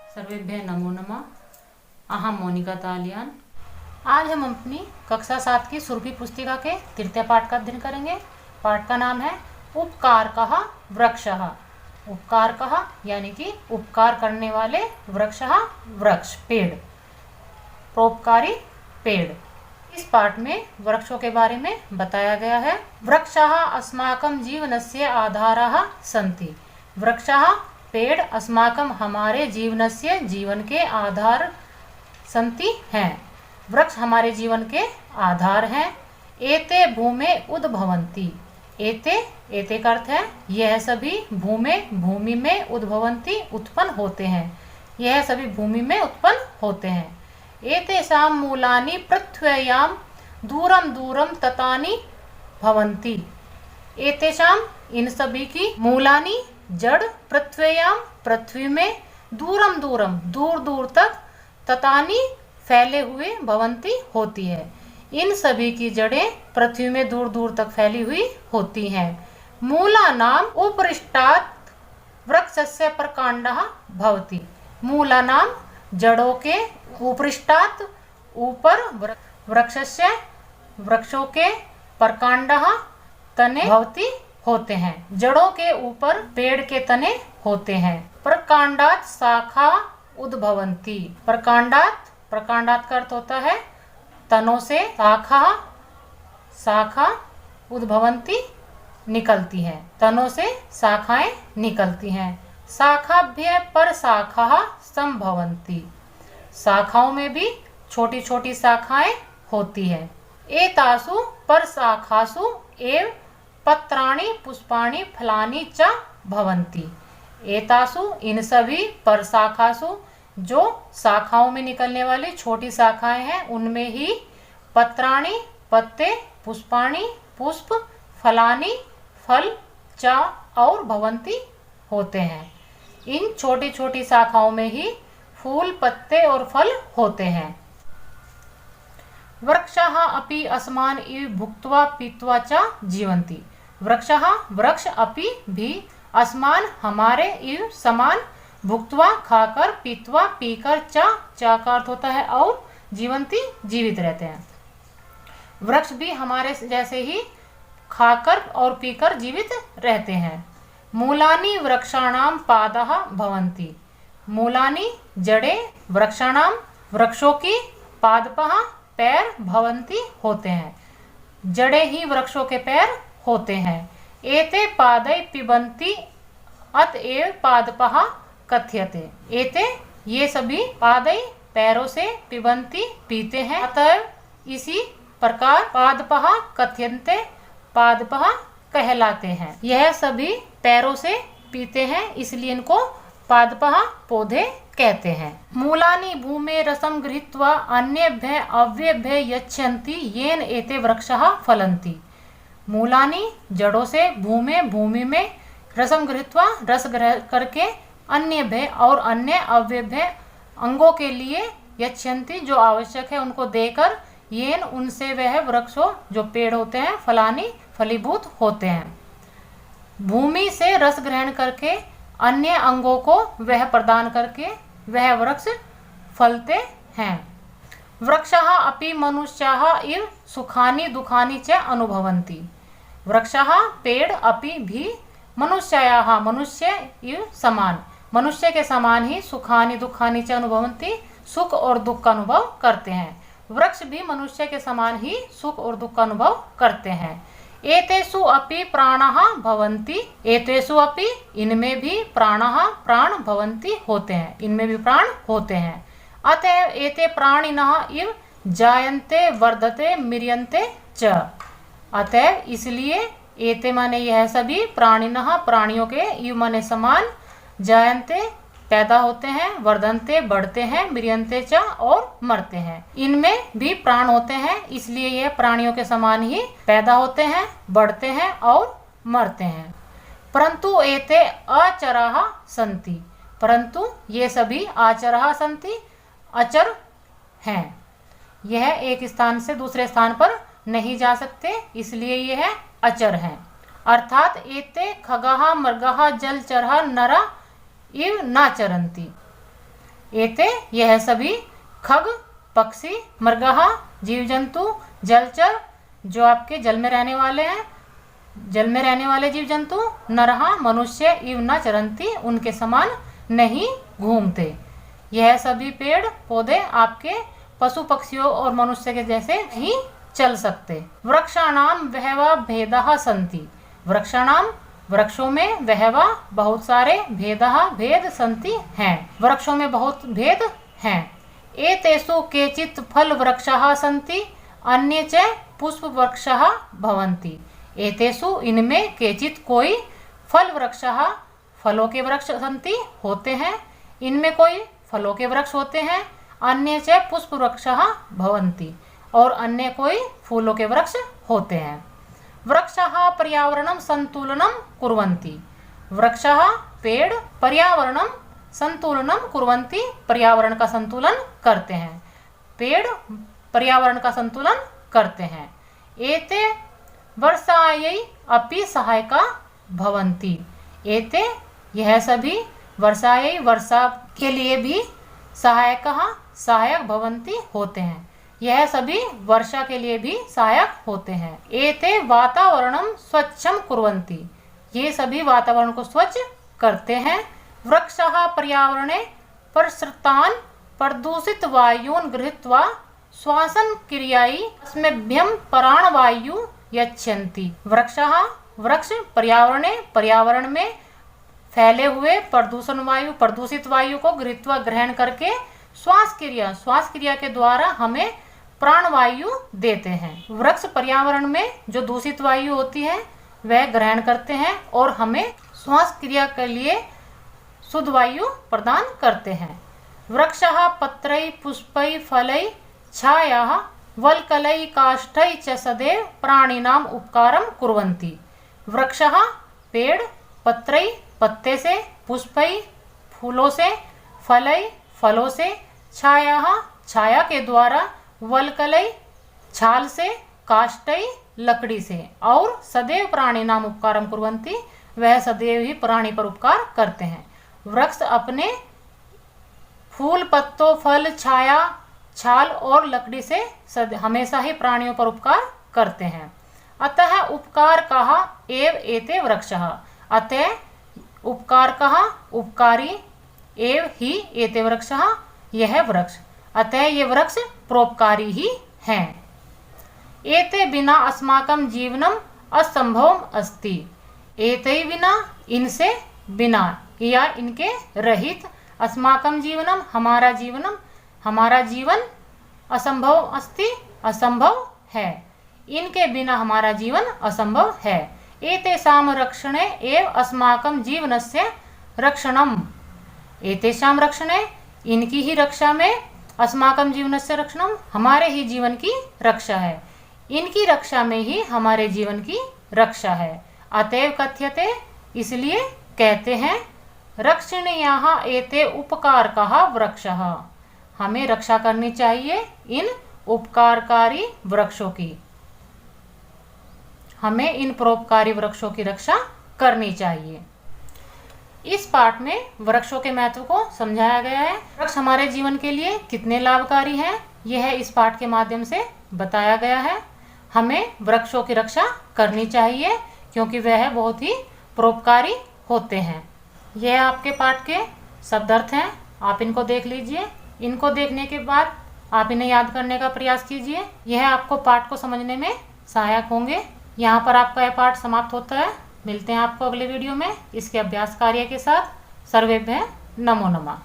सर्वेभ्यः नमो नमः। अहम मोनिका तालियान। आज हम अपनी कक्षा 7 की सुरभि पुस्तिका के तृतीय पाठ का अध्ययन करेंगे। पाठ का नाम है उपकारकः वृक्षः। उपकारकः यानी कि उपकार करने वाले, वृक्षः वृक्ष पेड़, परोपकारी पेड़। इस पाठ में वृक्षों के बारे में बताया गया है। वृक्षः अस्माकं जीवनस्य आधारः सन्ति। वृक्षः पेड़ अस्माकं हमारे जीवनस्य जीवन के आधार सन्ति हैं। वृक्ष हमारे जीवन के आधार हैं। एते भूमे उद्भवन्ति। एते का अर्थ है यह सभी, भूमि में उद्भवन्ति उत्पन्न होते हैं। यह सभी भूमि में उत्पन्न होते हैं। एतेषां मूलानि पृथ्व्यां दूरं दूरं ततानि भवन्ति। एतेषां इन सभी की मूलानि जड़ पृथ्व्यां पृथ्वी में, दूरम दूरम दूर दूर तक, ततानी फैले हुए, भवंती होती है। इन सभी की जड़ें पृथ्वी में दूर दूर तक फैली हुई होती हैं। मूला नाम उपरिष्टात् वृक्षस्य प्रकांडः भवति। मूला नाम जड़ों के, उपरिष्टात् ऊपर, वृक्षस्य वृक्षों के, प्रकांडः तने, भवति होते हैं। जड़ों के ऊपर पेड़ के तने होते हैं। प्रकांडात् शाखा उद्भवन्ति। प्रकांडात् का अर्थ होता है तनों से, शाखा उद्भवन्ति निकलती हैं। तनों से शाखाएं निकलती हैं। शाखाभ्य परशाखाः संभवन्ति। शाखाओं में भी छोटी छोटी शाखाएं होती हैं। एतासु परशाखासु एव पत्राणि पुष्पाणि फलानि च भवन्ति। एतासु इन सभी परशाखासु, जो शाखाओं में निकलने वाली छोटी शाखाएं हैं, उनमें ही पत्राणि पत्ते, पुष्पाणि पुष्प, फलानि फल, च और भवन्ति होते हैं। इन छोटी छोटी शाखाओं में ही फूल, पत्ते और फल होते हैं। वृक्षः अपि अस्मान् इव भुक्त्वा पीत्वा च जीवन्ति। वृक्षः वृक्ष अपि भी अस्मान हमारे, इव समान, भुक्त्वा खाकर, पीत्वा पीकर, च का अर्थ होता है और, जीवंती जीवित रहते हैं। वृक्ष भी हमारे जैसे ही खाकर और पीकर जीवित रहते हैं। मूलानि वृक्षाणाम पादः भवन्ति। मूलानि जड़ें, वृक्षाणाम वृक्षों की, पादपः पैर, भवन्ति होते हैं। जड़ें ही वृक्षों के पैर होते हैं। एते पादै पिबन्ति अतएव पादपः कथ्यते। एते ये सभी, पादै पैरों से, पिबन्ति पीते हैं, अतएव इसी प्रकार, पादपः कथ्यन्ते पादपः कहलाते हैं। यह सभी पैरों से पीते हैं, इसलिए इनको पादपः पौधे कहते हैं। मूलानि भूमे रसं गृहीत्वा अन्येभ्यः अव्येभ्यः यच्छन्ति येन एते वृक्षः फलन्ति। मूलानि जड़ों से, भूमि में, रसं गृहीत्वा रस ग्रहण करके, अन्येभ्यः और अन्य, अव्येभ्यः अंगों के लिए, यच्छन्ति जो आवश्यक है उनको देकर, येन उनसे वह वृक्षों जो पेड़ होते हैं, फलानि फलीभूत होते हैं। भूमि से रस ग्रहण करके, अन्य अंगों को वह प्रदान करके वह वृक्ष फलते हैं। वृक्षः अपि मनुष्याः इव सुखानि दुखानि च अनुभवन्ति। वृक्षः पेड़ अपि भी मनुष्याः मनुष्य इव समान, मनुष्य के समान ही, सुखानि दुखानि च अनुभवन्ति सुख और दुख का अनुभव करते हैं। वृक्ष भी मनुष्य के समान ही सुख और दुख का अनुभव करते हैं। एतेषु अपि प्राणः भवन्ति। एतेषु अपि इनमें भी, प्राणः प्राण, भवन्ति होते हैं, इनमें भी प्राण होते हैं। अतएव एते प्राणिनः इव जायन्ते वर्धते म्रियन्ते च। अतएव इसलिए, एते माने यह सभी, प्राणिनः प्राणियों के, इव माने समान, जायन्ते पैदा होते हैं, वर्धन्ते बढ़ते हैं, म्रियन्ते च और मरते हैं। इनमें भी प्राण होते हैं, इसलिए यह प्राणियों के समान ही पैदा होते हैं, बढ़ते हैं और मरते हैं। परंतु एते अचराः सन्ति। परंतु ये सभी अचराः सन्ति, अचर हैं। यह एक स्थान से दूसरे स्थान पर नहीं जा सकते, इसलिए यह अचर हैं। अर्थात एते खगाः मृगाः जलचराः नरा इव न चरन्ति। एते यह सभी खग पक्षी मृगः जीव जंतु जलचर जो आपके जल में रहने वाले हैं, जल में रहने वाले जीव जंतु नरहा मनुष्य इव न चरंती उनके समान नहीं घूमते। यह सभी पेड़ पौधे आपके पशु पक्षियों और मनुष्य के जैसे नहीं चल सकते। वृक्षाणाम वहवा भेदः संति, वृक्षाणाम वृक्षों में वहवा बहुत सारे भेदः भेद संति हैं, वृक्षों में बहुत भेद हैं। एतेषु केचित् फल वृक्षः संति अन्ये च पुष्प वृक्षः भवन्ति। एतेषु इनमें केचित् कोई फल वृक्षः फलों के वृक्ष संति होते हैं, इनमें कोई फलों के वृक्ष होते हैं। अन्य च पुष्प वृक्षः भवन्ति और अन्य कोई फूलों के वृक्ष होते हैं। वृक्षः पर्यावरणं संतुलनं कुर्वन्ति, वृक्षः पेड़ पर्यावरणं संतुलनं कुर्वन्ति पर्यावरण का संतुलन करते हैं, पेड़ पर्यावरण का संतुलन करते हैं। एते वर्षायै अपि सहायका भवन्ति, एते यह सभी वर्षायै वर्षा के लिए भी सहायक भवन्ति होते हैं, यह सभी वर्षा के लिए भी सहायक होते हैं। एते वातावरणं स्वच्छं कुर्वन्ति, ये सभी वातावरण को स्वच्छ करते हैं। वृक्षः पर्यावरणे प्रसृतान् प्रदूषित वायून् गृहीत्वा श्वासन क्रियायै अस्मभ्यं प्राणवायु यच्छन्ति। वृक्षः वृक्ष पर्यावरण में फैले हुए प्रदूषित वायु को गृहीत्वा ग्रहण करके श्वास क्रिया के द्वारा हमें प्राणवायु देते हैं। वृक्ष पर्यावरण में जो दूषित वायु होती है वह ग्रहण करते हैं और हमें श्वास क्रिया के लिए शुद्ध वायु प्रदान करते हैं। वृक्षः पत्रैः पुष्पैः फलैः छायाः वल्कलैः काष्ठैः च सदैव प्राणिनाम उपकारं कुर्वन्ति। वृक्षः पेड़ पत्रैः पत्ते से, पुष्पैः फूलों से, फलैः फलों से, छायाः छाया के द्वारा, वल्कलैः छाल से, काष्ठैः लकड़ी से और सदैव प्राणिनाम उपकारं कुर्वन्ति वह सदैव ही प्राणी पर उपकार करते हैं। वृक्ष अपने फूल पत्तों फल छाया छाल और लकड़ी से हमेशा ही प्राणियों पर उपकार करते हैं। अतः उपकार कहा एव एते वृक्षः, अतः उपकार कहा उपकारी एव ही एते वृक्षः यह वृक्ष, अतः ये वृक्ष परोपकारी ही हैं। एते बिना अस्माकं जीवनम असंभवम अस्ति, एते बिना इनसे बिना या इनके रहित अस्माकं जीवनम हमारा जीवन असंभव अस्ति असंभव है, इनके बिना हमारा जीवन असंभव है। एतेषां रक्षणे एव अस्माकं जीवनस्य रक्षणम्, एतेषां रक्षणे इनकी ही रक्षा में अस्माकं जीवनस्य रक्षणम् हमारे ही जीवन की रक्षा है, इनकी रक्षा में ही हमारे जीवन की रक्षा है। अतएव कथ्यते इसलिए कहते हैं रक्षणीयाः एते उपकारकाः वृक्षः, हमें रक्षा करनी चाहिए इन उपकारकारी वृक्षों की, हमें इन परोपकारी वृक्षों की रक्षा करनी चाहिए। इस पाठ में वृक्षों के महत्व को समझाया गया है। वृक्ष हमारे जीवन के लिए कितने लाभकारी हैं यह इस पाठ के माध्यम से बताया गया है। हमें वृक्षों की रक्षा करनी चाहिए क्योंकि वह बहुत ही परोपकारी होते हैं। यह आपके पाठ के शब्दार्थ हैं, आप इनको देख लीजिए। इनको देखने के बाद आप इन्हें याद करने का प्रयास कीजिए, यह आपको पाठ को समझने में सहायक होंगे। यहाँ पर आपका यह पाठ समाप्त होता है। मिलते हैं आपको अगले वीडियो में इसके अभ्यास कार्य के साथ। सर्वेभ्यः नमो नमः।